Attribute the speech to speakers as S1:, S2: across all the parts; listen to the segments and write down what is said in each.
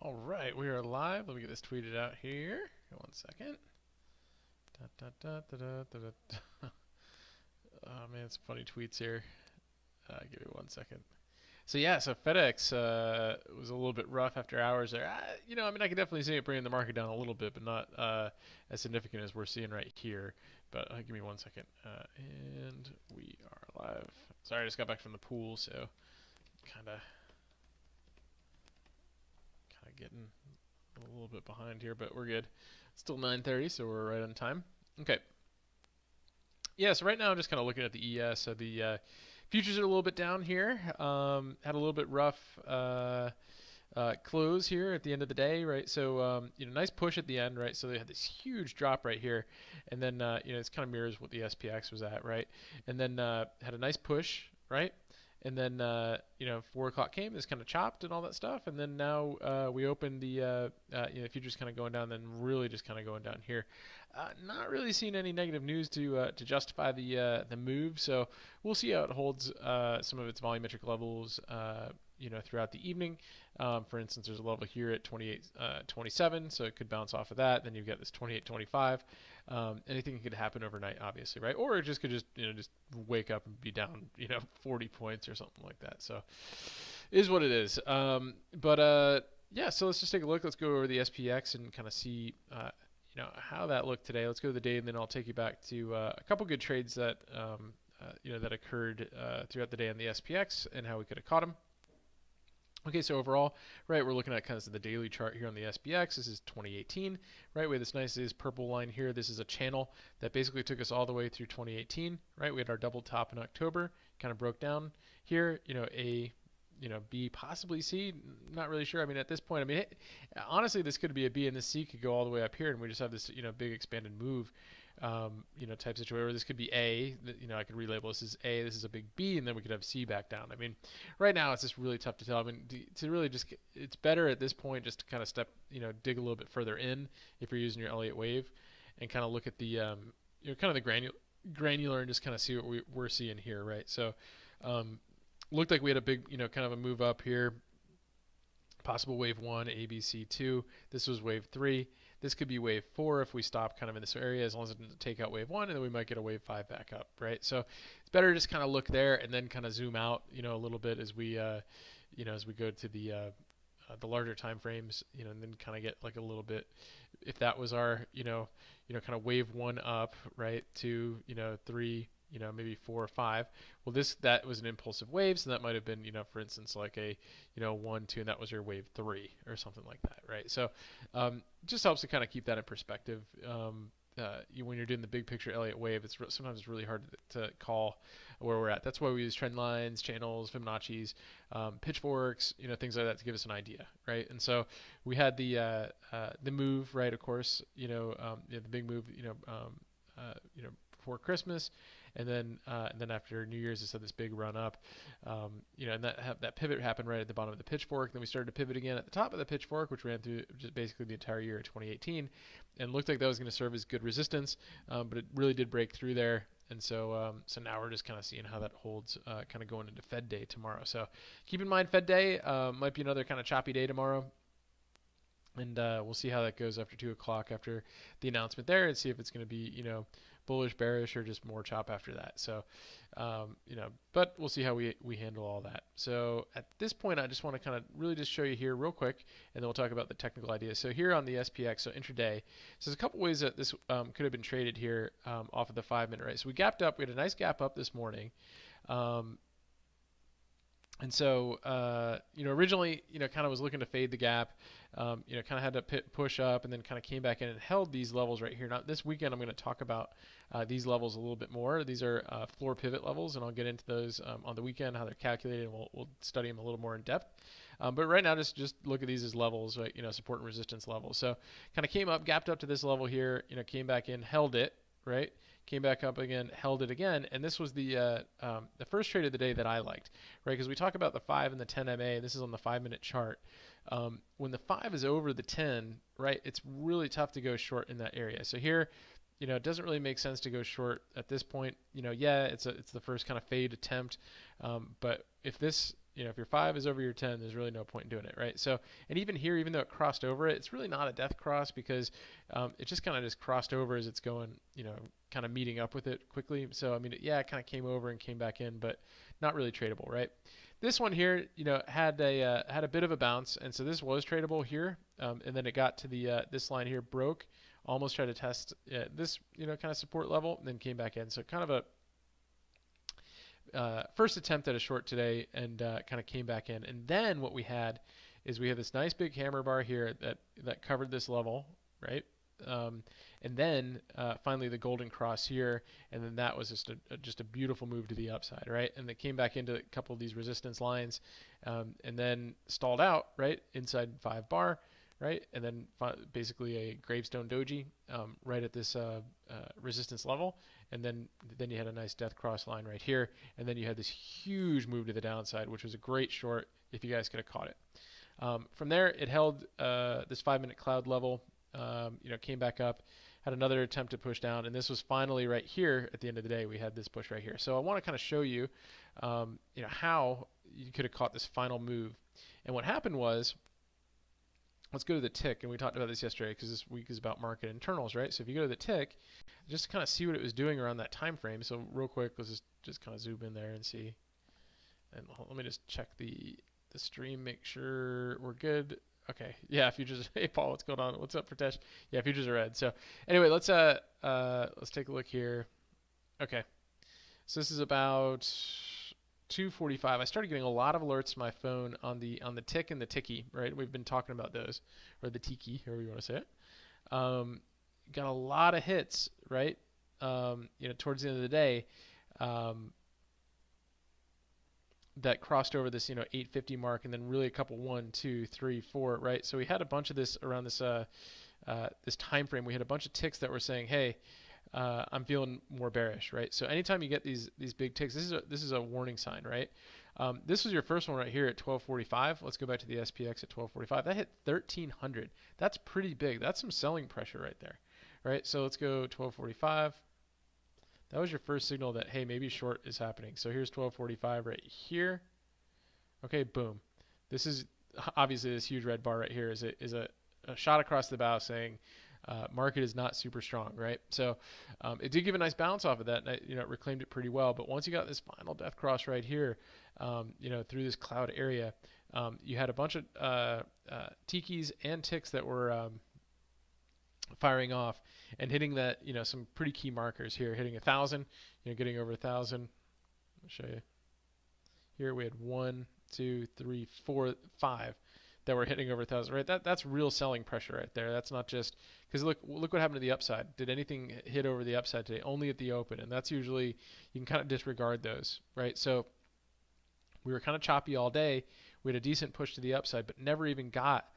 S1: All right, we are live. Let me get this tweeted out here. One second. Da, da, da, da, da, da. Oh man, it's funny tweets here. Give me 1 second. So yeah, so FedEx was a little bit rough after hours there. I mean, I can definitely see it bringing the market down a little bit, but not as significant as we're seeing right here. But give me 1 second, and we are live. Sorry, I just got back from the pool, so kind of getting a little bit behind here, but we're good. It's still 9:30, so we're right on time. Okay. Yeah, so right now I'm just kind of looking at the ES. So the futures are a little bit down here. Had a little bit rough close here at the end of the day, right? So nice push at the end, right? So they had this huge drop right here, and then it's kind of mirrors what the SPX was at, right? And then had a nice push, right? And then 4 o'clock came, this kind of chopped and all that stuff, and then now we opened the futures kind of going down, then really just kind of going down here. Not really seeing any negative news to justify the move, so we'll see how it holds some of its volumetric levels throughout the evening. For instance, there's a level here at 28.27, so it could bounce off of that. Then you've got this 28.25. Anything could happen overnight, obviously, right? Or it just could just wake up and be down 40 points or something like that. So is what it is. Yeah, so let's just take a look. Let's go over the SPX and kind of see how that looked today. Let's go to the day, and then I'll take you back to a couple good trades that that occurred throughout the day on the SPX and how we could have caught them. Okay, so overall, right, we're looking at kind of the daily chart here on the SPX. This is 2018, right? We have this nice purple line here. This is a channel that basically took us all the way through 2018, right? We had our double top in October, kind of broke down here, A, B, possibly C, not really sure. I mean, at this point, honestly, this could be a B, and this C could go all the way up here, and we just have this, big expanded move, type situation. Or this could be A, I could relabel this as A, this is a big B, and then we could have C back down. I mean, right now, it's just really tough to tell. I mean, to really just, it's better at this point just to kind of dig a little bit further in if you're using your Elliott wave, and kind of look at the, kind of the granular and just kind of see what we're seeing here, right? So, looked like we had a big, kind of a move up here. Possible wave 1, A, B, C, 2. This was wave 3. This could be wave 4 if we stop kind of in this area, as long as it doesn't take out wave 1, and then we might get a wave 5 back up, right? So it's better to just kind of look there and then kind of zoom out, a little bit as we, as we go to the larger time frames, and then kind of get like a little bit, if that was our, kind of wave 1 up, right, 2, 3, maybe 4 or 5. Well, that was an impulsive wave, so that might have been, for instance, like a, 1, 2, and that was your wave 3 or something like that, right? So, just helps to kind of keep that in perspective. When you're doing the big picture Elliott wave, sometimes it's really hard to call where we're at. That's why we use trend lines, channels, Fibonacci's, pitchforks, things like that to give us an idea, right? And so we had the move, right? Of course, the big move, before Christmas. And then after New Year's, I had this big run up, and that pivot happened right at the bottom of the pitchfork. Then we started to pivot again at the top of the pitchfork, which ran through just basically the entire year of 2018, and looked like that was going to serve as good resistance, but it really did break through there. And so now we're just kind of seeing how that holds, kind of going into Fed Day tomorrow. So keep in mind, Fed Day might be another kind of choppy day tomorrow. And we'll see how that goes after 2 o'clock after the announcement there, and see if it's going to be, bullish, bearish, or just more chop after that. So, but we'll see how we handle all that. So at this point, I just want to kind of really just show you here real quick, and then we'll talk about the technical ideas. So here on the SPX, so intraday, so there's a couple ways that this could have been traded here off of the 5-minute, right? So we gapped up. We had a nice gap up this morning. And so, originally, kind of was looking to fade the gap, kind of had to push up and then kind of came back in and held these levels right here. Now, this weekend, I'm going to talk about these levels a little bit more. These are floor pivot levels, and I'll get into those on the weekend, how they're calculated, and we'll study them a little more in depth. But right now, just look at these as levels, right? Support and resistance levels. So kind of came up, gapped up to this level here, came back in, held it, right? Came back up again, held it again, and this was the first trade of the day that I liked, right? Because we talk about the 5 and the 10 MA. This is on the 5-minute chart. When the 5 is over the 10, right, it's really tough to go short in that area. So here, it doesn't really make sense to go short at this point. Yeah, it's the first kind of fade attempt, but if this if your 5 is over your 10, there's really no point in doing it, right? So, and even here, even though it crossed over it, it's really not a death cross because it just kind of just crossed over as it's going, kind of meeting up with it quickly. So, I mean, yeah, it kind of came over and came back in, but not really tradable, right? This one here, had a bit of a bounce, and so this was tradable here, and then it got to the this line here, broke, almost tried to test this, kind of support level, and then came back in. So kind of a first attempt at a short today, and kind of came back in. And then what we had is we had this nice big hammer bar here that covered this level, right? And then finally the golden cross here, and then that was just a beautiful move to the upside, right? And it came back into a couple of these resistance lines, and then stalled out, right, inside 5 bar, right, and then basically a gravestone doji right at this resistance level, and then you had a nice death cross line right here, and then you had this huge move to the downside, which was a great short if you guys could have caught it. From there, it held this 5-minute cloud level, came back up, had another attempt to push down, and this was finally right here at the end of the day. We had this push right here. So I want to kind of show you, how you could have caught this final move. And what happened was, let's go to the tick, and we talked about this yesterday because this week is about market internals, right? So if you go to the tick, just to kind of see what it was doing around that time frame. So real quick, let's just kind of zoom in there and see. And let me just check the stream, make sure we're good. Okay, yeah, futures. Hey, Paul, what's going on? What's up, Pritesh? Yeah, futures are red. So anyway, let's take a look here. Okay, so this is about 2:45. I started getting a lot of alerts to my phone on the tick and the ticky, right? We've been talking about those, or the tiki, however you want to say it. Got a lot of hits, right? Towards the end of the day, that crossed over this 850 mark, and then really a couple 1, 2, 3, 4, right? So we had a bunch of this around this this time frame. We had a bunch of ticks that were saying, hey, I'm feeling more bearish, right? So anytime you get these big ticks, this is a warning sign, right? This was your first one right here at 1245. Let's go back to the SPX at 1245. That hit 1300. That's pretty big. That's some selling pressure right there, right? So let's go 1245. That was your first signal that, hey, maybe short is happening. So here's 1245 right here. Okay, boom. This is obviously this huge red bar right here is a shot across the bow saying market is not super strong, right? So it did give a nice bounce off of that, and it reclaimed it pretty well. But once you got this final death cross right here, through this cloud area, you had a bunch of tikis and ticks that were firing off and hitting that, some pretty key markers here, hitting 1,000, getting over 1,000. I'll show you. Here we had 1, 2, 3, 4, 5 that were hitting over 1,000, right? That's real selling pressure right there. That's not just because look what happened to the upside. Did anything hit over the upside today? Only at the open, and that's usually you can kind of disregard those, right? So we were kind of choppy all day. We had a decent push to the upside, but never even got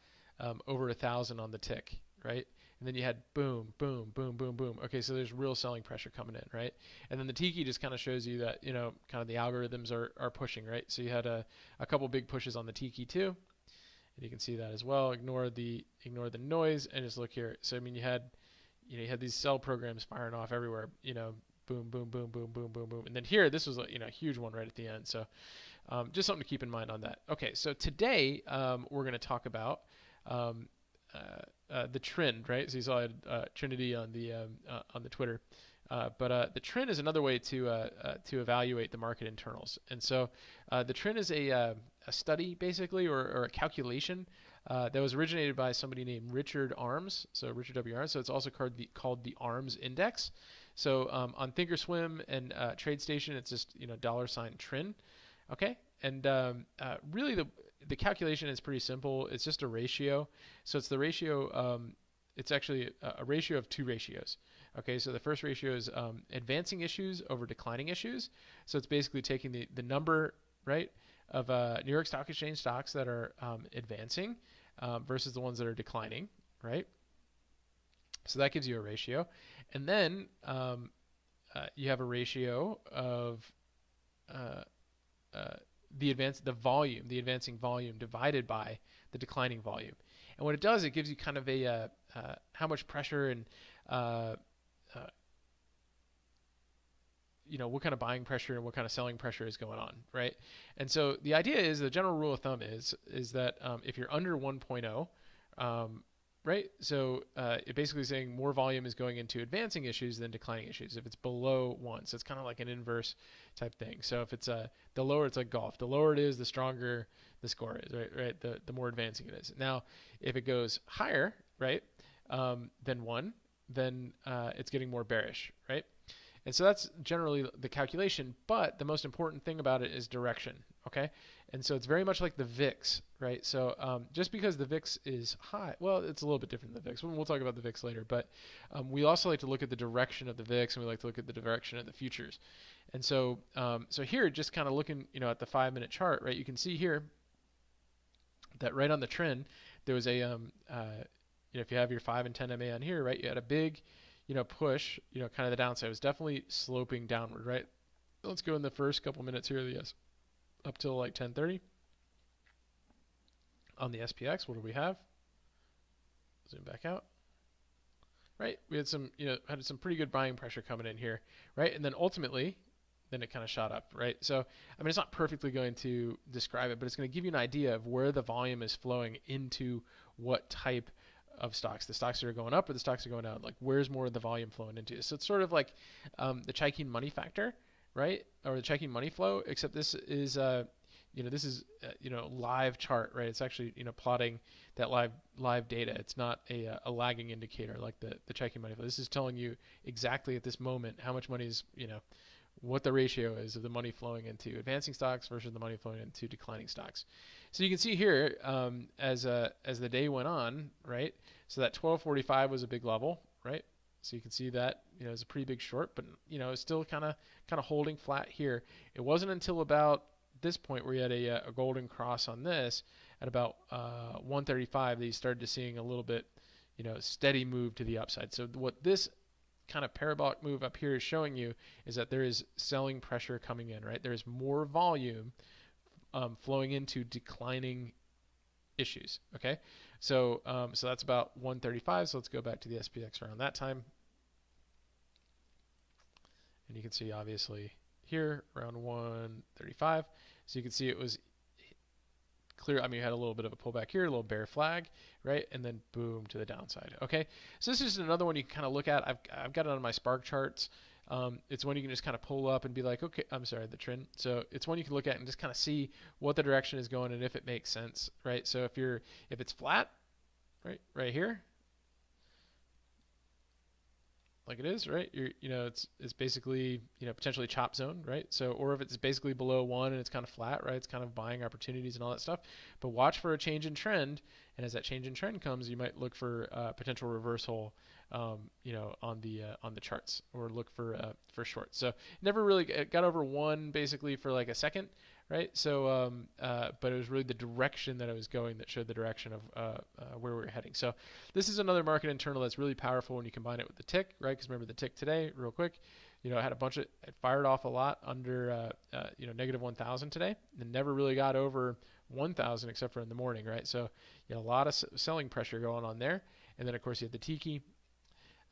S1: over 1,000 on the tick, right? And then you had boom, boom, boom, boom, boom. Okay, so there's real selling pressure coming in, right? And then the tiki just kind of shows you that, kind of the algorithms are pushing, right? So you had a couple big pushes on the tiki too. And you can see that as well. Ignore the noise and just look here. So I mean, you had these sell programs firing off everywhere. Boom, boom, boom, boom, boom, boom, boom. And then here, this was a huge one right at the end. So just something to keep in mind on that. Okay, so today we're going to talk about the TRIN, right? So you saw Trinity on the Twitter, but the TRIN is another way to evaluate the market internals. And so the TRIN is a study basically, or a calculation that was originated by somebody named Richard Arms. So Richard W. Arms. So it's also called the Arms Index. So on Thinkorswim and TradeStation, it's just $ TRIN. Okay, and really the calculation is pretty simple. It's just a ratio. So it's the ratio. It's actually a ratio of two ratios. Okay, so the first ratio is advancing issues over declining issues. So it's basically taking the number, right, of New York Stock Exchange stocks that are advancing versus the ones that are declining, right? So that gives you a ratio. And then you have a ratio of the advancing volume divided by the declining volume. And what it does, it gives you kind of a how much pressure and what kind of buying pressure and what kind of selling pressure is going on, right? And so the idea is, the general rule of thumb is that if you're under 1.0, right? So it basically saying more volume is going into advancing issues than declining issues. If it's below 1, so it's kind of like an inverse type thing. So if it's the lower, it's like golf. The lower it is, the stronger the score is, right? Right. The more advancing it is. Now, if it goes higher, right, than 1, then it's getting more bearish, right? And so that's generally the calculation, but the most important thing about it is direction, okay? And so it's very much like the VIX, right? So just because the VIX is high, well, it's a little bit different than the VIX. We'll talk about the VIX later, but we also like to look at the direction of the VIX, and we like to look at the direction of the futures. And so so here, just kind of looking, at the 5-minute chart, right? You can see here that right on the TRIN, there was a, if you have your 5 and 10 MA on here, right, you had a big, push, kind of the downside. It was definitely sloping downward, right? Let's go in the first couple minutes here, yes, up till like 10:30 on the SPX. What do we have? Zoom back out. Right, we had some, had some pretty good buying pressure coming in here, right? And then ultimately, then it kind of shot up, right? So, I mean, it's not perfectly going to describe it, but it's going to give you an idea of where the volume is flowing into what type of stocks. The stocks that are going up or the stocks that are going down. Like, where's more of the volume flowing into? So it's sort of like the checking money factor, right? Or the checking money flow, except this is, live chart, right? It's actually, plotting that live data. It's not a lagging indicator like the checking money flow. This is telling you exactly at this moment how much money is, what the ratio is of the money flowing into advancing stocks versus the money flowing into declining stocks. So you can see here as the day went on, right? So that 1245 was a big level, right? So you can see that it's a pretty big short, but it's still kind of holding flat here. It wasn't until about this point where you had a golden cross on this at about 135 that you started to seeing a little bit steady move to the upside. So what this kind of parabolic move up here is showing you is that there is selling pressure coming in, right? There's more volume flowing into declining issues, okay? So so that's about 135. So let's go back to the SPX around that time. And you can see obviously here around 135. So you can see it was clear. I mean, you had a little bit of a pullback here, a little bear flag, right? And then boom to the downside. Okay. So this is another one you can kind of look at. I've got it on my Spark charts. It's one you can just kind of pull up and be like, okay, I'm sorry, the TRIN. So it's one you can look at and just kind of see what the direction is going and if it makes sense, right? So if it's flat, right here, like it is, right? It's basically, potentially chop zone, right? So, or if it's basically below 1 and it's kind of flat, right? It's kind of buying opportunities and all that stuff. But watch for a change in trend, and as that change in trend comes, you might look for potential reversal, on the charts, or look for shorts. So never really got over 1 basically for like a second, right? So, but it was really the direction that I was going that showed the direction of where we were heading. So this is another market internal that's really powerful when you combine it with the tick, right? Because remember the tick today, real quick, it had it fired off a lot under, negative 1,000 today, and never really got over 1,000 except for in the morning, right? So you had a lot of selling pressure going on there. And then of course you had the tiki.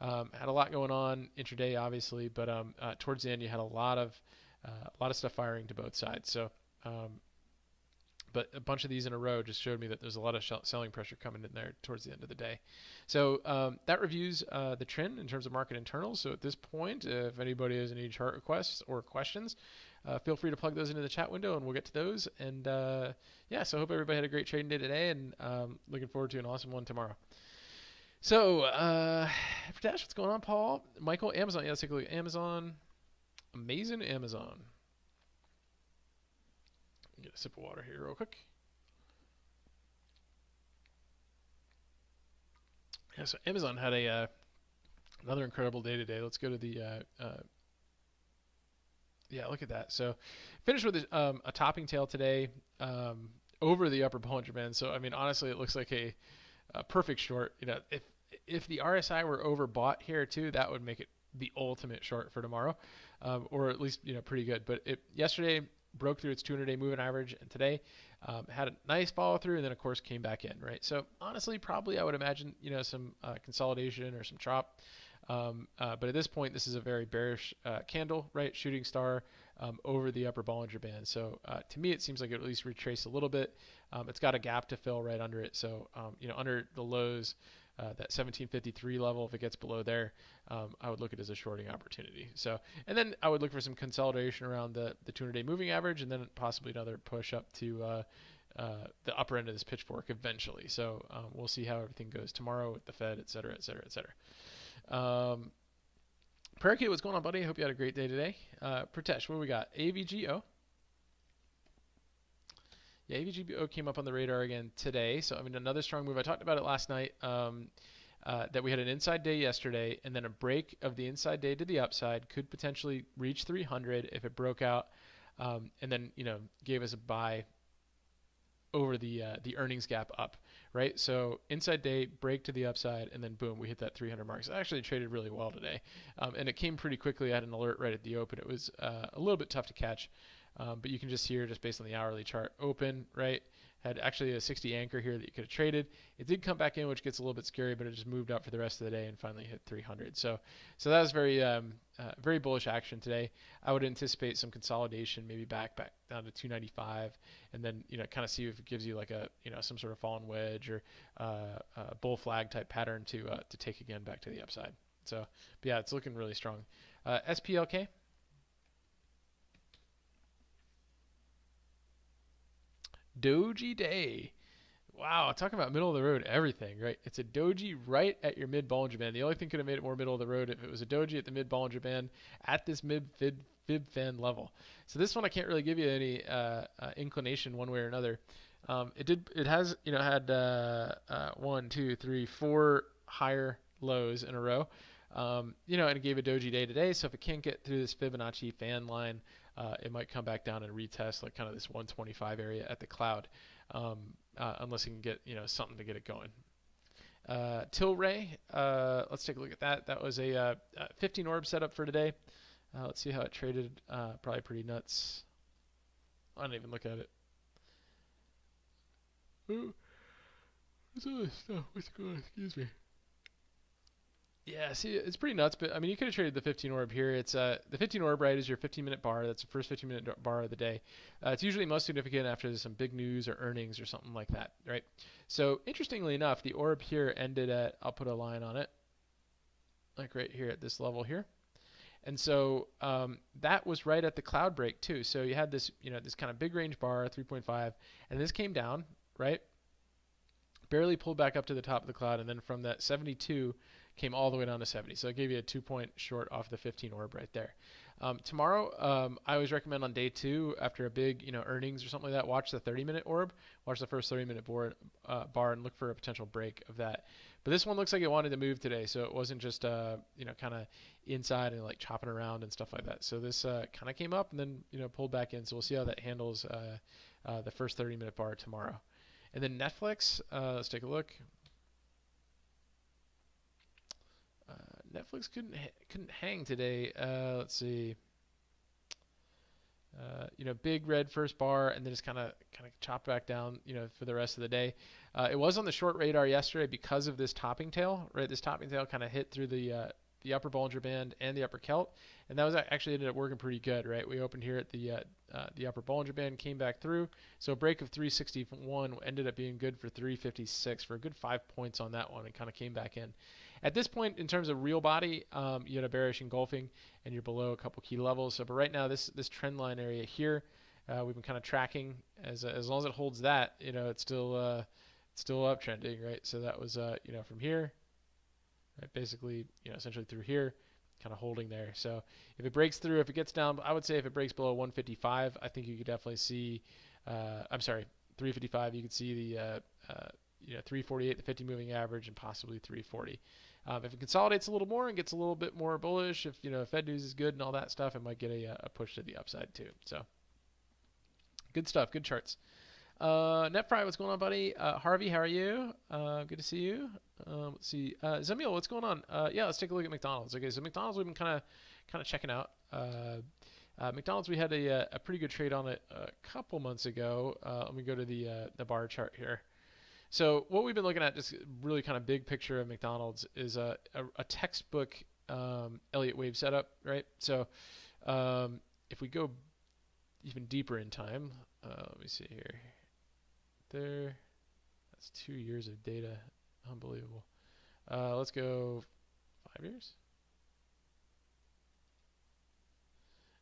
S1: Had a lot going on intraday, obviously, but towards the end you had a lot of stuff firing to both sides. So, but a bunch of these in a row just showed me that there's a lot of selling pressure coming in there towards the end of the day. So that reviews the TRIN in terms of market internals. So at this point, if anybody has any chart requests or questions, feel free to plug those into the chat window, and we'll get to those. And so I hope everybody had a great trading day today, and looking forward to an awesome one tomorrow. So, Dash, what's going on, Paul? Michael, Amazon. Yeah, let's take a look at Amazon. Amazing Amazon. Get a sip of water here real quick. Yeah, so Amazon had another incredible day today. Let's go to the look at that. So finished with a topping tail today over the upper Bollinger Band. So I mean, honestly, it looks like a perfect short. If the RSI were overbought here too, that would make it the ultimate short for tomorrow, or at least pretty good. But yesterday broke through its 200-day moving average, and today had a nice follow through, and then of course came back in, right? So honestly, probably I would imagine some consolidation or some chop But at this point, this is a very bearish candle, right? Shooting star over the upper Bollinger Band. So to me, it seems like it at least retrace a little bit. It's got a gap to fill right under it. So under the lows, that 1753 level, if it gets below there, I would look at it as a shorting opportunity. So, and then I would look for some consolidation around the 200-day moving average, and then possibly another push up to the upper end of this pitchfork eventually. So we'll see how everything goes tomorrow with the Fed, et cetera, et cetera, et cetera. Parakeet, what's going on, buddy? I hope you had a great day today. Pratesh, what do we got? AVGO. Yeah, AVGO came up on the radar again today. So, I mean, another strong move. I talked about it last night, that we had an inside day yesterday, and then a break of the inside day to the upside could potentially reach 300 if it broke out, and then, gave us a buy over the earnings gap up, right? So inside day, break to the upside, and then boom, we hit that 300 mark. So it actually traded really well today, and it came pretty quickly. I had an alert right at the open. It was a little bit tough to catch, but you can just hear, just based on the hourly chart, open, right? Had actually a 60 anchor here that you could have traded. It did come back in, which gets a little bit scary, but it just moved up for the rest of the day and finally hit 300. So that was very bullish action today. I would anticipate some consolidation, maybe back down to 295, and then kind of see if it gives you like a some sort of fallen wedge or a bull flag type pattern to take again back to the upside. So, but yeah, it's looking really strong. SPLK. Doji Day. Wow, talking about middle of the road everything, right? It's a doji right at your mid Bollinger Band. The only thing could have made it more middle of the road if it was a doji at the mid Bollinger Band at this mid fib fan level. So this one I can't really give you any inclination one way or another. It has had 1, 2, 3, 4 higher lows in a row. And it gave a doji day today. So if it can't get through this Fibonacci fan line, it might come back down and retest like kind of this 125 area at the cloud, unless you can get something to get it going. Tilray, let's take a look at that. That was a 15 orb setup for today. Let's see how it traded. Probably pretty nuts. I don't even look at it. Ooh, what's all this stuff? What's going on? Excuse me. Yeah, see, it's pretty nuts, but I mean, you could have traded the 15 orb here. It's the 15 orb, right, is your 15-minute bar. That's the first 15-minute bar of the day. It's usually most significant after there's some big news or earnings or something like that, right? So interestingly enough, the orb here ended at, I'll put a line on it, like right here at this level here. And so that was right at the cloud break too. So you had this, this kind of big range bar, 3.5, and this came down, right? Barely pulled back up to the top of the cloud, and then from that 72 came all the way down to 70. So it gave you a 2-point short off the 15 orb right there. Tomorrow, I always recommend on day 2, after a big earnings or something like that, watch the 30-minute orb, watch the first 30-minute bar, and look for a potential break of that. But this one looks like it wanted to move today, so it wasn't just kind of inside and like chopping around and stuff like that. So this kind of came up and then pulled back in. So we'll see how that handles the first 30-minute bar tomorrow. And then Netflix, let's take a look. Netflix couldn't hang today. Let's see. Big red first bar, and then just kind of chopped back down, for the rest of the day. It was on the short radar yesterday because of this topping tail, right? This topping tail kind of hit through the upper Bollinger Band and the upper Celt, and that was actually ended up working pretty good, right? We opened here at the upper Bollinger Band, came back through, so a break of 361 ended up being good for 356 for a good 5 points on that one, and kind of came back in. At this point, in terms of real body, you had a bearish engulfing, and you're below a couple key levels. So, but right now, this trend line area here, we've been kind of tracking as long as it holds that, it's still uptrending, right? So that was from here, right, basically essentially through here, kind of holding there. So if it breaks through, if it gets down, I would say if it breaks below 155, I think you could definitely see. 355. You could see the 348, the 50 moving average, and possibly 340. If it consolidates a little more and gets a little bit more bullish, if Fed news is good and all that stuff, it might get a push to the upside too. So good stuff, good charts. NetFry, what's going on, buddy? Harvey, how are you? Good to see you. Let's see. Zemiel, what's going on? Yeah, let's take a look at McDonald's. Okay, so McDonald's we've been kind of checking out. McDonald's, we had a pretty good trade on it a couple months ago. Let me go to the bar chart here. So what we've been looking at, just really kind of big picture of McDonald's, is a textbook Elliott wave setup, right? So if we go even deeper in time, let me see here. There, that's 2 years of data. Unbelievable. Let's go 5 years.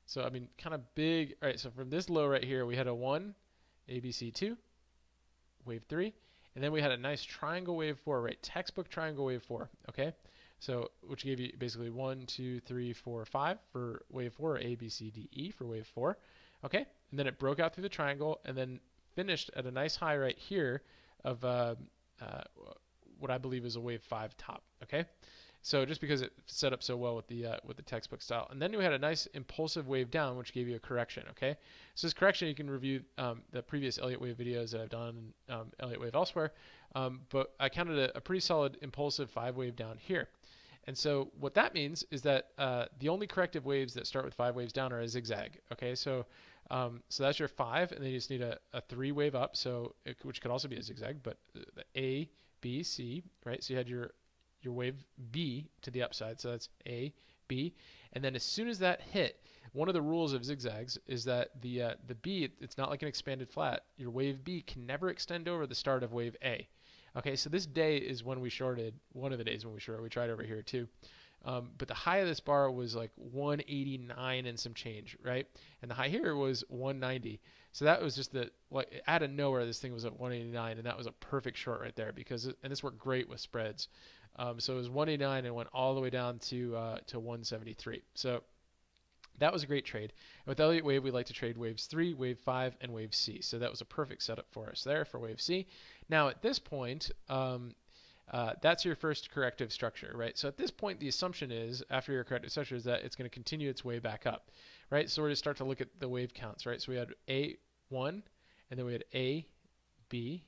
S1: So I mean, kind of big. All right. So from this low right here, we had a 1, ABC2, wave 3, and then we had a nice triangle wave 4, right? Textbook triangle wave 4. Okay. So which gave you basically 1, 2, 3, 4, 5 for wave 4, or A, B, C, D, E for wave 4. Okay. And then it broke out through the triangle and then finished at a nice high right here of uh, what I believe is a wave 5 top. Okay. So just because it set up so well with the textbook style, and then we had a nice impulsive wave down, which gave you a correction. Okay, so this correction you can review the previous Elliott wave videos that I've done, Elliott wave elsewhere, but I counted a pretty solid impulsive 5 wave down here. And so what that means is that the only corrective waves that start with 5 waves down are a zigzag. Okay, so that's your 5, and then you just need a 3 wave up, which could also be a zigzag, but the A, B, C, right? So you had your wave B to the upside. So that's A, B, and then as soon as that hit, one of the rules of zigzags is that the B, it's not like an expanded flat. Your wave B can never extend over the start of wave A. Okay, so this day is when we shorted. One of the days when we shorted. We tried over here too. But the high of this bar was like 189 and some change, right? And the high here was 190. So that was just like out of nowhere, this thing was at 189, and that was a perfect short right there and this worked great with spreads. So it was 189 and went all the way down to 173. So that was a great trade. And with Elliott Wave, we like to trade waves 3, wave 5, and wave C. So that was a perfect setup for us there for wave C. Now at this point, that's your first corrective structure, right? So at this point, the assumption is, after your corrective structure, is that it's going to continue its way back up, right? So we're going to start to look at the wave counts, right? So we had A1, and then we had A, B,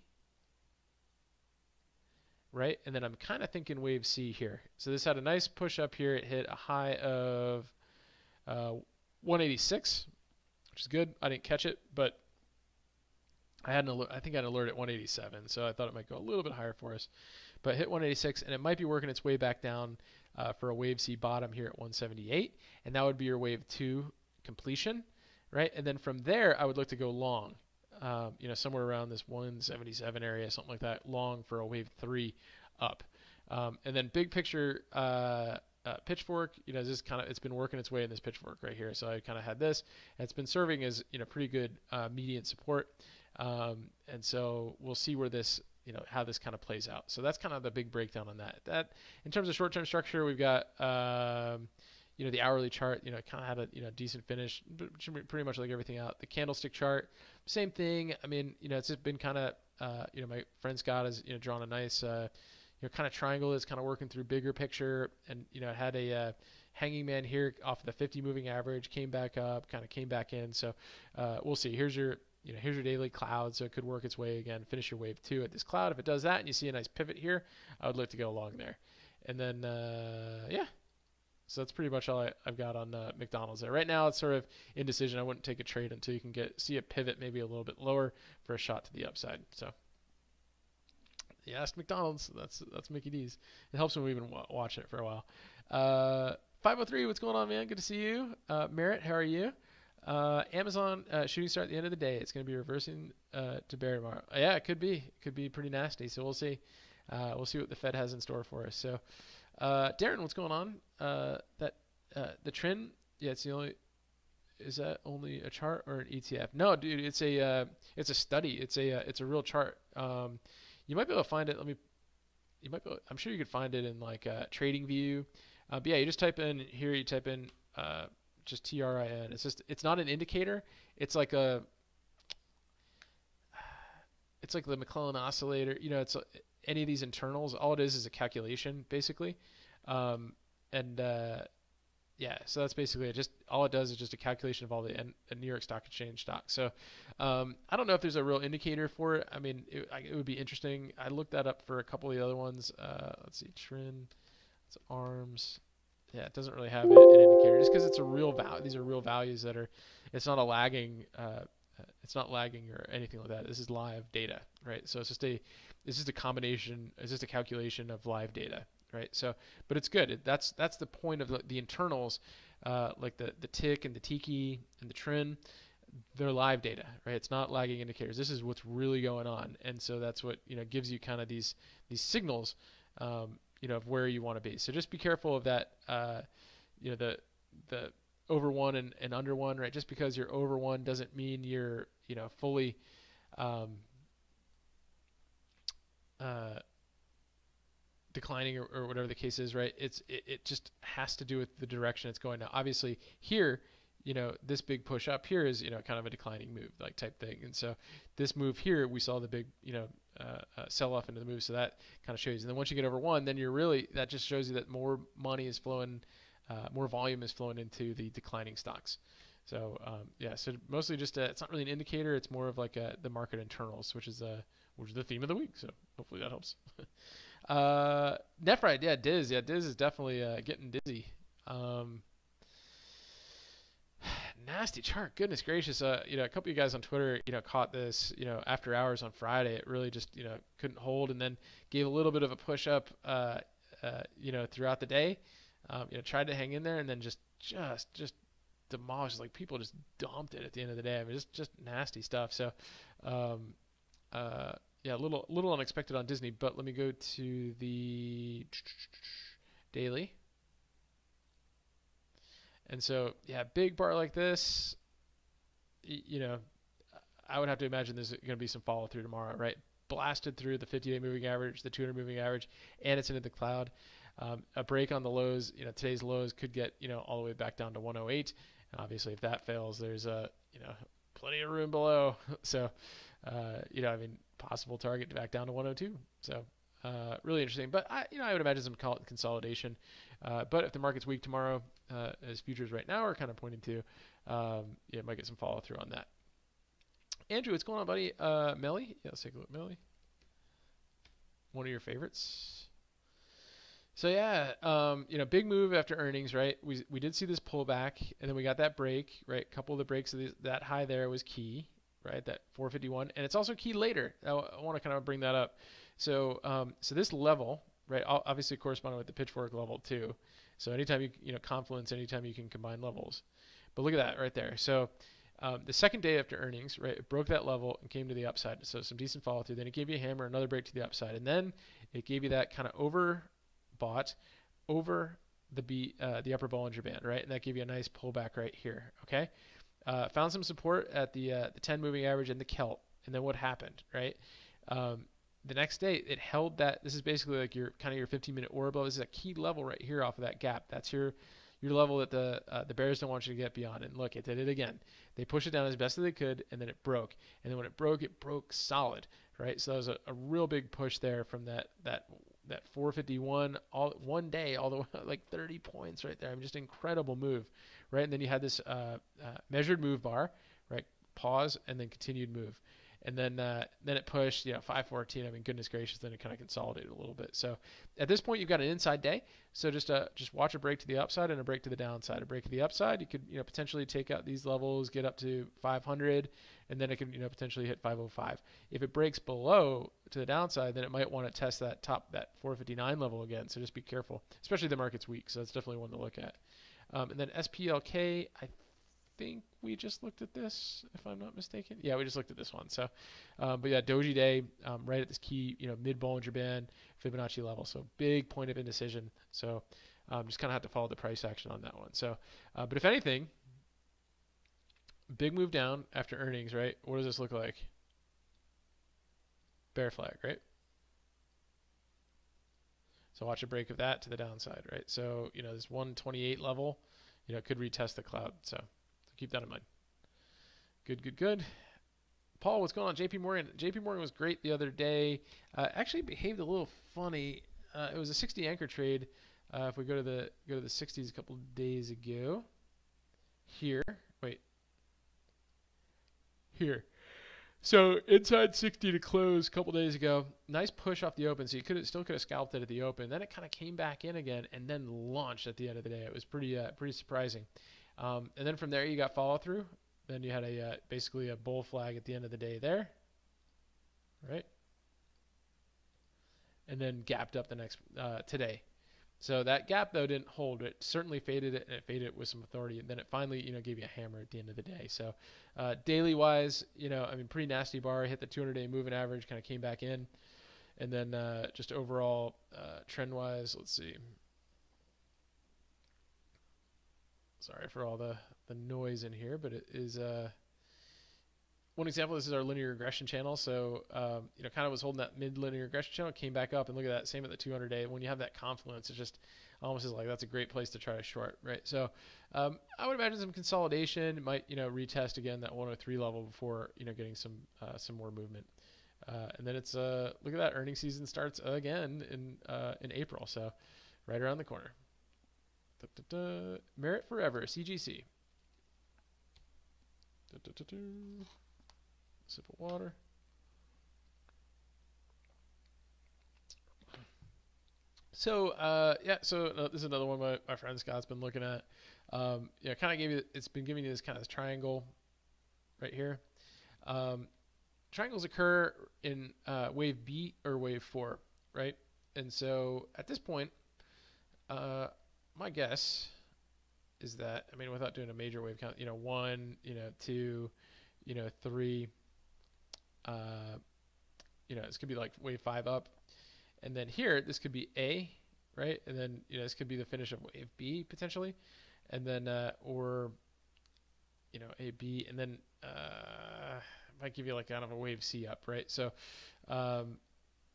S1: right? And then I'm kind of thinking wave C here. So this had a nice push up here. It hit a high of 186, which is good. I didn't catch it, but I had an alert. I think I had an alert at 187, so I thought it might go a little bit higher for us. But hit 186, and it might be working its way back down for a wave C bottom here at 178, and that would be your wave 2 completion, right? And then from there, I would look to go long, somewhere around this 177 area, something like that, long for a wave 3 up. And then big picture pitchfork, this kind of, it's been working its way in this pitchfork right here. So I kind of had this, and it's been serving as pretty good median support. And so we'll see where this, how this kind of plays out. So that's kind of the big breakdown on that. That in terms of short-term structure, we've got the hourly chart. Kind of had a decent finish, pretty much like everything out. The candlestick chart, same thing. I mean, it's just been kind of my friend Scott has drawn a nice kind of triangle that's kind of working through bigger picture, and it had a hanging man here off of the 50 moving average, came back up, kind of came back in. So we'll see. Here's your daily cloud, so it could work its way again, finish your wave 2 at this cloud. If it does that and you see a nice pivot here, I would look to go along there. And then, so that's pretty much all I've got on McDonald's there. Right now, it's sort of indecision. I wouldn't take a trade until you can see a pivot maybe a little bit lower for a shot to the upside. So, you asked McDonald's. That's Mickey D's. It helps when we've been watching it for a while. 503, what's going on, man? Good to see you. Merritt, how are you? Amazon shooting star at the end of the day. It's going to be reversing to bear tomorrow. Yeah, it could be. It could be pretty nasty. So we'll see. We'll see what the Fed has in store for us. So, Darren, what's going on? The TRIN. Yeah, it's the only. Is that only a chart or an ETF? No, dude, it's a study. It's a real chart. You might be able to find it. I'm sure you could find it in like Trading View. But yeah, you just type in here. You type in just TRIN. It's not an indicator. It's like the McClellan oscillator. It's any of these internals. All it is a calculation basically. And yeah, so that's basically it. Just all it does is just a calculation of all the New York Stock Exchange stocks. So I don't know if there's a real indicator for it. I mean, it would be interesting. I looked that up for a couple of the other ones. Let's see, TRIN, it's ARMS. Yeah, it doesn't really have an indicator just because it's a real value. These are real values that are. It's not a lagging. It's not lagging or anything like that. This is live data, right? So it's just a combination. It's just a calculation of live data, right? So, but it's good. That's the point of the internals, like the tick and the tiki and the TRIN. They're live data, right? It's not lagging indicators. This is what's really going on, and so that's what gives you kind of these signals, of where you want to be. So just be careful of that. The over one and under one, right? Just because you're over one doesn't mean you're fully um, uh, declining or whatever the case is, right? It just has to do with the direction it's going. Now, obviously, here, this big push up here is kind of a declining move like type thing, and so this move here, we saw the big sell off into the move, so that kind of shows you. And then once you get over one, then that just shows you that more money is flowing, more volume is flowing into the declining stocks. So so mostly just it's not really an indicator. It's more of like the market internals, which is the theme of the week. So hopefully that helps. Nephrite, Diz is definitely getting dizzy. Nasty chart, goodness gracious. A couple of you guys on Twitter, caught this, after hours on Friday. It really just, couldn't hold, and then gave a little bit of a push up, throughout the day. Tried to hang in there, and then just demolished. Like people just dumped it at the end of the day. I mean, just nasty stuff. So, a little unexpected on Disney, but let me go to the daily. And so, big bar like this, I would have to imagine there's going to be some follow through tomorrow, right? Blasted through the 50-day moving average, the 200 moving average, and it's into the cloud. A break on the lows, today's lows could get, all the way back down to 108. And obviously, if that fails, there's plenty of room below. So, possible target back down to 102. So, really interesting. But I would imagine some consolidation. But if the market's weak tomorrow, as futures right now are kind of pointing to, might get some follow through on that. Andrew, what's going on, buddy? Melly? Yeah, let's take a look. Melly. One of your favorites. So big move after earnings, right? We did see this pullback, and then we got that break, right? A couple of the breaks of that high there was key, right? That 451, and it's also key later. I want to kind of bring that up. So this level, right? Obviously corresponding with the pitchfork level too. So anytime confluence, anytime you can combine levels. But look at that right there. So the second day after earnings, right, it broke that level and came to the upside. So some decent follow through. Then it gave you a hammer, another break to the upside, and then it gave you that kind of overbought over the upper Bollinger Band, right? And that gave you a nice pullback right here. Okay, found some support at the 10 moving average and the Kelt, and then what happened, right? The next day it held that. This is basically like your 15-minute orb level. This is a key level right here off of that gap. That's your level that the bears don't want you to get beyond. And look, it did it again. They pushed it down as best as they could, and then it broke. And then when it broke solid, right? So that was a real big push there from that 451 all one day, all the way like 30 points right there. I mean, just incredible move, right? And then you had this measured move bar, right? Pause and then continued move. And then it pushed, 514. I mean, goodness gracious, then it kind of consolidated a little bit. So at this point, you've got an inside day. So just watch a break to the upside and a break to the downside. A break to the upside, you could potentially take out these levels, get up to 500, and then it can potentially hit 505. If it breaks below to the downside, then it might want to test that 459 level again. So just be careful, especially the market's weak. So that's definitely one to look at. And then SPLK, I think we just looked at this, if I'm not mistaken. Yeah, we just looked at this one. So, Doji Day, right at this key, mid Bollinger Band, Fibonacci level. So big point of indecision. So just kind of have to follow the price action on that one. So, but if anything, big move down after earnings, right? What does this look like? Bear flag, right? So watch a break of that to the downside, right? So, this 128 level, could retest the cloud. So keep that in mind. Good. Paul, what's going on? JP Morgan. JP Morgan was great the other day. Actually behaved a little funny. It was a 60 anchor trade. If we go to the 60s a couple days ago. Here. So inside 60 to close a couple days ago. Nice push off the open. So you still could have scalped it at the open. Then it kind of came back in again and then launched at the end of the day. It was pretty surprising. And then from there you got follow through. Then you had basically a bull flag at the end of the day there, right? And then gapped up the next today. So that gap though didn't hold. It certainly faded it, and it faded it with some authority. And then it finally, gave you a hammer at the end of the day. So daily wise, I mean, pretty nasty bar. Hit the 200-day moving average, kind of came back in, and then just overall trend wise, let's see. Sorry for all the noise in here, but it is one example. This is our linear regression channel. So kind of was holding that mid linear regression channel, came back up, and look at that. Same at the 200-day. When you have that confluence, it just almost is like that's a great place to try to short, right? So I would imagine some consolidation. It might retest again that 103 level before getting some more movement. And then it's look at that, earnings season starts again in April, so right around the corner. Merit forever, CGC. Sip of water. So this is another one my friend Scott's been looking at. Kind of it's been giving you this kind of triangle right here. Triangles occur in wave B or wave 4, right? And so at this point, my guess is that, I mean, without doing a major wave count, 1, 2, 3, this could be like wave 5 up. And then here, this could be A, right? And then, this could be the finish of wave B potentially. And then, or, A, B, and then might give you like kind of a wave C up, right? So,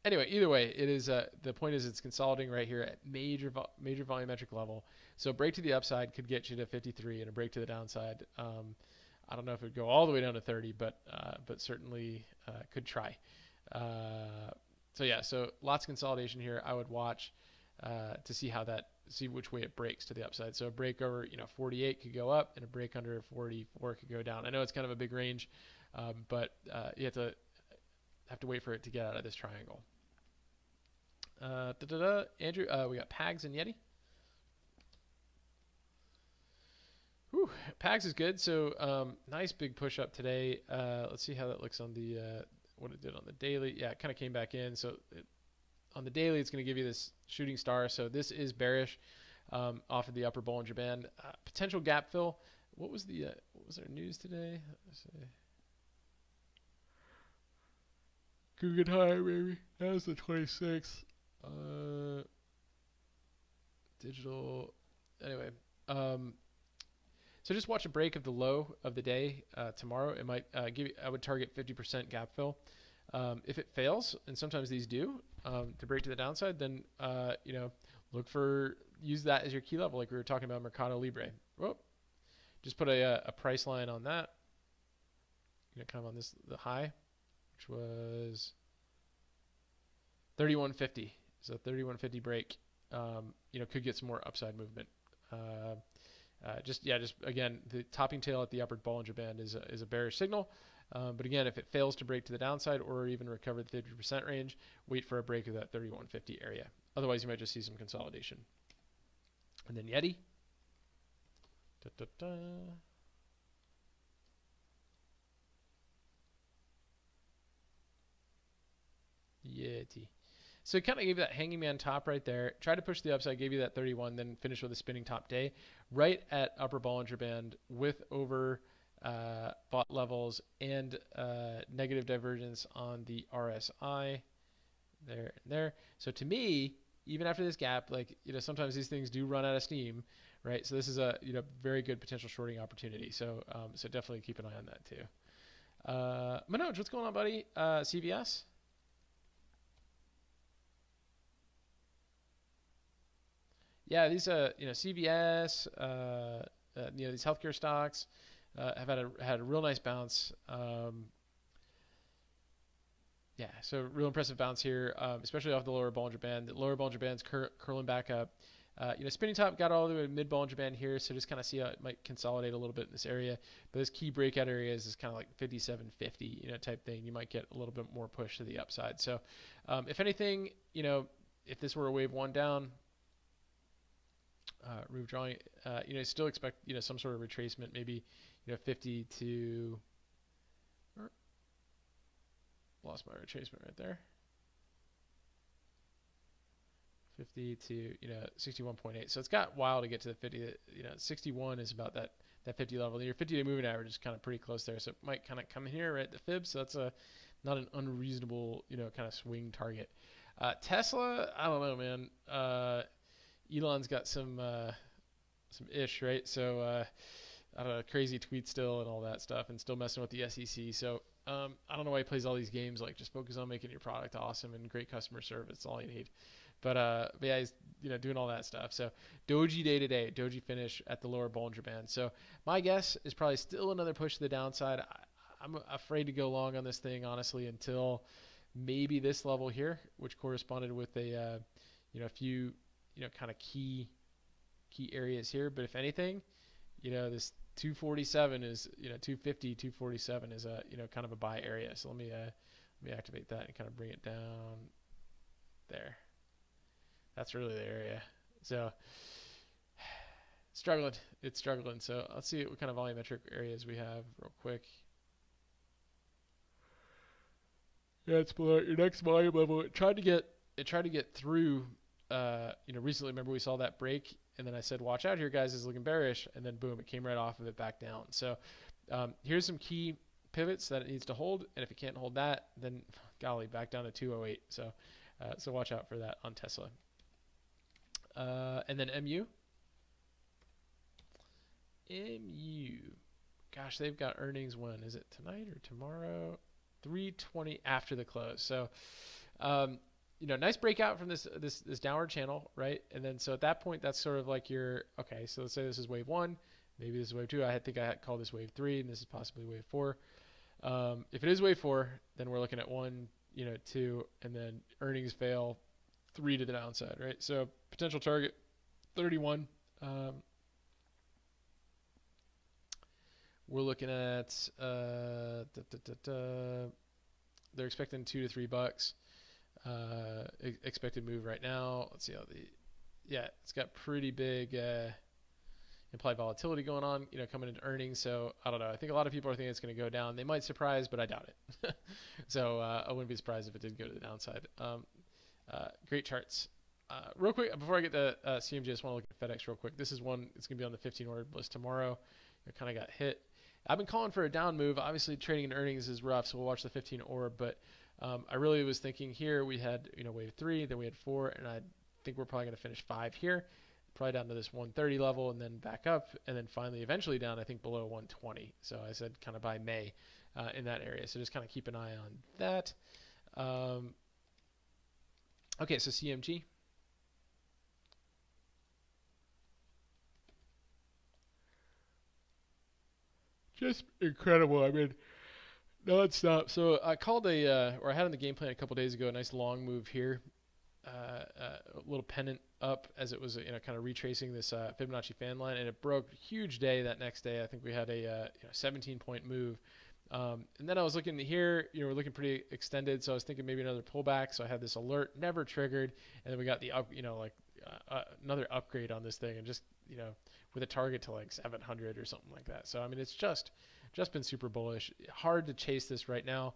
S1: anyway, either way, it is the point is it's consolidating right here at major volumetric level. So break to the upside could get you to 53, and a break to the downside, I don't know if it would go all the way down to 30, but certainly could try. So lots of consolidation here. I would watch to see which way it breaks to the upside. So a break over 48 could go up, and a break under 44 could go down. I know it's kind of a big range, but you have to wait for it to get out of this triangle. Andrew, we got Pags and Yeti. Whew, Pags is good. So nice big push up today. Let's see how that looks on the what it did on the daily. Yeah, it kind of came back in. So on the daily, it's going to give you this shooting star. So this is bearish off of the upper Bollinger Band. Potential gap fill. What was our news today? Let's see. Could get higher, maybe. That was the 26th. Digital. Anyway. So just watch a break of the low of the day tomorrow. It might give you, I would target 50% gap fill. If it fails, and sometimes these do, to break to the downside, then use that as your key level, like we were talking about Mercado Libre. Whoa. Just put a price line on that. Kind of on the high, which was 31.50. So 31.50 break, could get some more upside movement. Just again, the topping tail at the upper Bollinger Band is a bearish signal. But again, if it fails to break to the downside or even recover the 50% range, wait for a break of that 31.50 area. Otherwise, you might just see some consolidation. And then Yeti. Yeti. So it kind of gave you that hanging man top right there. Try to push the upside, gave you that 31, then finish with a spinning top day right at upper Bollinger Band with over bought levels and negative divergence on the RSI there and there. So to me, even after this gap, sometimes these things do run out of steam, right? So this is a very good potential shorting opportunity. So so definitely keep an eye on that too. Manoj, what's going on, buddy? CVS. Yeah, these CVS, these healthcare stocks have had a real nice bounce. So real impressive bounce here, especially off the lower Bollinger Band. The lower Bollinger Band's curling back up. Spinning top got all the way to mid Bollinger Band here, so just kind of see how it might consolidate a little bit in this area. But this key breakout area is kind of like 57.50, type thing. You might get a little bit more push to the upside. So, if anything, if this were a wave 1 down, withdrawing, still expect some sort of retracement, maybe 50 to. Lost my retracement right there. 50 to 61.8. So it's got a while to get to the 50. 61 is about that 50 level. And your 50-day moving average is kind of pretty close there, so it might kind of come in here right at the fib. So that's not an unreasonable kind of swing target. Tesla, I don't know, man. Elon's got some ish, right? So I don't know, crazy tweets still and all that stuff, and still messing with the SEC. So I don't know why he plays all these games. Like, just focus on making your product awesome and great customer service. That's all you need. But yeah, he's doing all that stuff. So Doji day to day, Doji finish at the lower Bollinger Band. So my guess is probably still another push to the downside. I'm afraid to go long on this thing, honestly, until maybe this level here, which corresponded with a few kind of key areas here. But if anything, this 247 is 250, 247 is a kind of a buy area. So let me activate that and kind of bring it down there. That's really the area. So struggling. It's struggling. So let's see what kind of volumetric areas we have real quick. Yeah, it's below your next volume level. It tried to get through. Recently, remember we saw that break, and then I said, "Watch out here, guys! It's looking bearish," and then boom, it came right off of it back down. So here's some key pivots that it needs to hold, and if it can't hold that, then golly, back down to 208. So watch out for that on Tesla. And then MU. Gosh, they've got earnings when? Is it tonight or tomorrow? 3:20 after the close. So, nice breakout from this downward channel, right? And then so at that point, that's sort of like your, okay, so let's say this is wave 1. Maybe this is wave 2. I think I had called this wave 3, and this is possibly wave 4. If it is wave 4, then we're looking at 1, 2, and then earnings fail, 3 to the downside, right? So potential target 31. We're looking at they're expecting $2 to $3. Expected move right now. Let's see how it's got pretty big implied volatility going on, coming into earnings. So I don't know. I think a lot of people are thinking it's going to go down. They might surprise, but I doubt it. So I wouldn't be surprised if it did go to the downside. Great charts. Real quick, before I get to CMG, I just want to look at FedEx real quick. This is one, it's going to be on the 15 order list tomorrow. It kind of got hit. I've been calling for a down move. Obviously, trading in earnings is rough, so we'll watch the 15 orb. But I really was thinking here we had wave 3, then we had 4, and I think we're probably going to finish 5 here, probably down to this 130 level, and then back up, and then finally eventually down, I think, below 120. So I said kind of by May in that area. So just kind of keep an eye on that. Okay, so CMG. Just incredible. I mean, non-stop. So I called or I had on the game plan a couple days ago, a nice long move here, a little pennant up as it was, kind of retracing this Fibonacci fan line, and it broke. Huge day that next day. I think we had a 17-point move. And then I was looking here, we're looking pretty extended, so I was thinking maybe another pullback. So I had this alert, never triggered, and then we got the another upgrade on this thing, and just with a target to like 700 or something like that. So I mean, it's just been super bullish. Hard to chase this right now,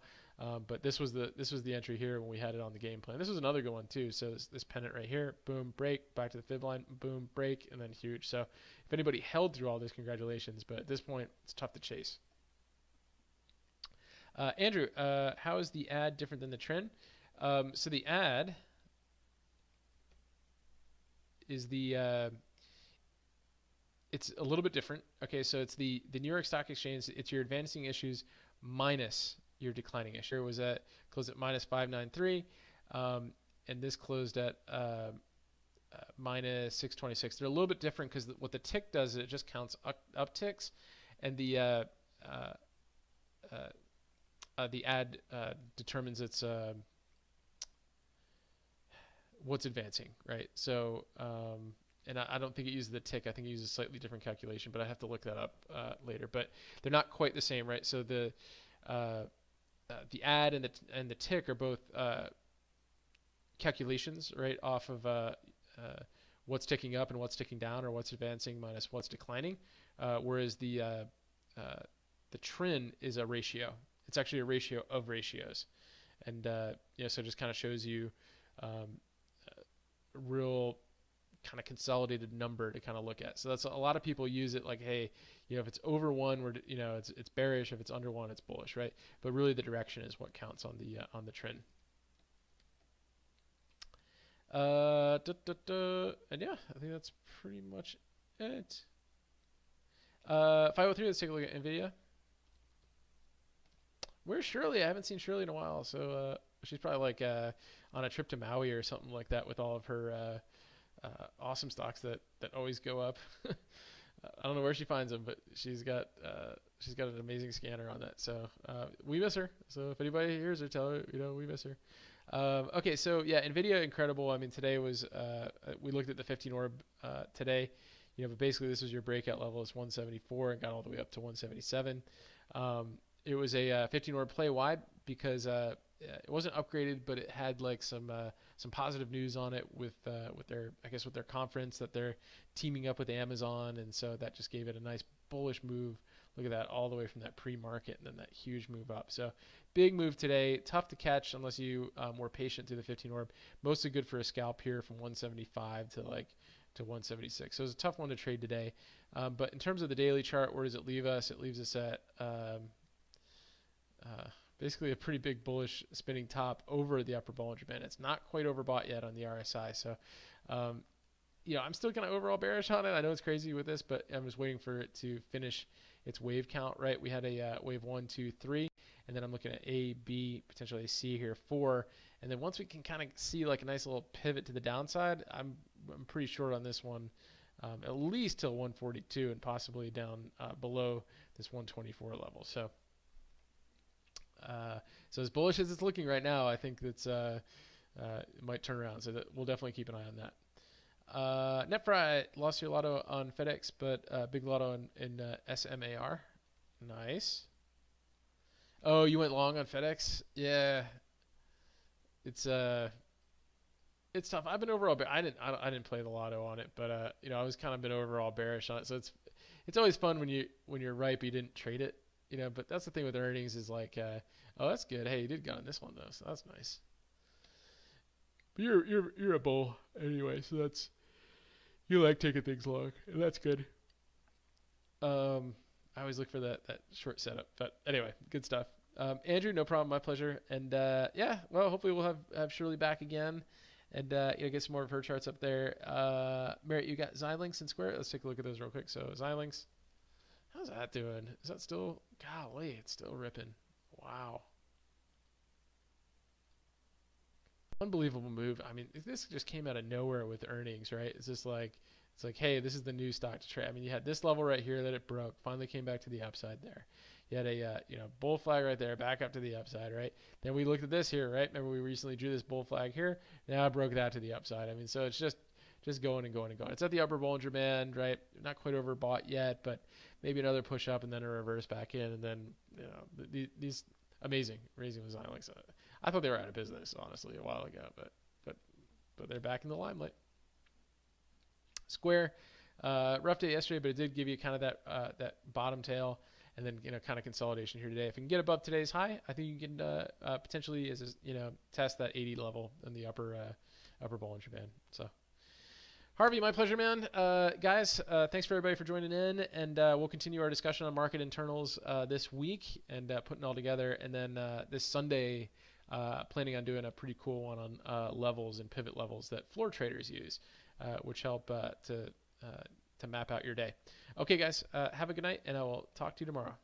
S1: but this was the entry here when we had it on the game plan. This was another good one too. So this pennant right here, boom, break, back to the fib line, boom, break, and then huge. So if anybody held through all this, congratulations. But at this point, it's tough to chase. Andrew, how is the ad different than the TRIN? So the ad is it's a little bit different. Okay, so it's the New York Stock Exchange. It's your advancing issues minus your declining issue. It was closed at minus 593, and this closed at minus 626. They're a little bit different because what the tick does is it just counts upticks, and the ad determines its what's advancing, right? So, and I don't think it uses the tick. I think it uses a slightly different calculation, but I have to look that up later. But they're not quite the same, right? So the ad and the tick are both calculations, right, off of what's ticking up and what's ticking down, or what's advancing minus what's declining. Whereas the TRIN is a ratio. It's actually a ratio of ratios, and so it just kind of shows you real kind of consolidated number to kind of look at. So that's a lot of people use it like, hey, if it's over one, it's bearish. If it's under one, it's bullish, right? But really, the direction is what counts on the trend. And yeah, I think that's pretty much it. 503. Let's take a look at Nvidia. Where's Shirley? I haven't seen Shirley in a while, so she's probably like on a trip to Maui or something like that with all of her awesome stocks that always go up. I don't know where she finds them, but she's got an amazing scanner on that. So we miss her. So if anybody hears her, tell her we miss her. Okay, so yeah, Nvidia, incredible. I mean, today was we looked at the 15 orb today. But basically this was your breakout level. It's 174 and got all the way up to 177. It was a 15 orb play. Why? Because it wasn't upgraded, but it had like some positive news on it with their conference that they're teaming up with Amazon, and so that just gave it a nice bullish move. Look at that, all the way from that pre-market and then that huge move up. So big move today. Tough to catch unless you were patient through the 15 orb. Mostly good for a scalp here from 175 to 176. So it was a tough one to trade today. But in terms of the daily chart, where does it leave us? It leaves us at basically a pretty big bullish spinning top over the upper Bollinger Band. It's not quite overbought yet on the RSI. So, I'm still kind of overall bearish on it. I know it's crazy with this, but I'm just waiting for it to finish its wave count, right? We had a wave 1, 2, 3, and then I'm looking at A, B, potentially a C here, 4. And then once we can kind of see like a nice little pivot to the downside, I'm pretty short on this one, at least till 142 and possibly down below this 124 level. So as bullish as it's looking right now, I think that's it might turn around. So we'll definitely keep an eye on that. NetFry lost your lotto on FedEx, but big lotto in SMAR. Nice. Oh, you went long on FedEx? Yeah. It's tough. I've been overall, I didn't play the lotto on it, but I was kind of been overall bearish on it. So it's always fun when you're right, but you didn't trade it. But that's the thing with earnings is like, oh, that's good. Hey, you did get on this one though, so that's nice. But you're a bull anyway, so you like taking things long, and that's good. I always look for that short setup, but anyway, good stuff. Andrew, no problem, my pleasure. And yeah, well, hopefully we'll have Shirley back again, and get some more of her charts up there. Merritt, you got Xilinx and Square. Let's take a look at those real quick. So Xilinx. How's that doing? Is that still... Golly, it's still ripping. Wow. Unbelievable move. I mean, this just came out of nowhere with earnings, right? It's just like, hey, this is the new stock to trade. I mean, you had this level right here that it broke. Finally came back to the upside there. You had a, bull flag right there, back up to the upside, right? Then we looked at this here, right? Remember we recently drew this bull flag here. Now I broke that to the upside. I mean, so it's just going and going and going. It's at the upper Bollinger Band, right? Not quite overbought yet, but maybe another push up and then a reverse back in, and then these amazing with Xilinx. I thought they were out of business honestly a while ago, but they're back in the limelight. Square, rough day yesterday, but it did give you kind of that bottom tail, and then kind of consolidation here today. If you can get above today's high, I think you can potentially test that 80 level in the upper Bollinger Band. So. Harvey, my pleasure, man. Guys, thanks for everybody for joining in, and we'll continue our discussion on market internals this week and putting it all together. And then this Sunday, planning on doing a pretty cool one on levels and pivot levels that floor traders use, which help to map out your day. Okay, guys, have a good night, and I will talk to you tomorrow.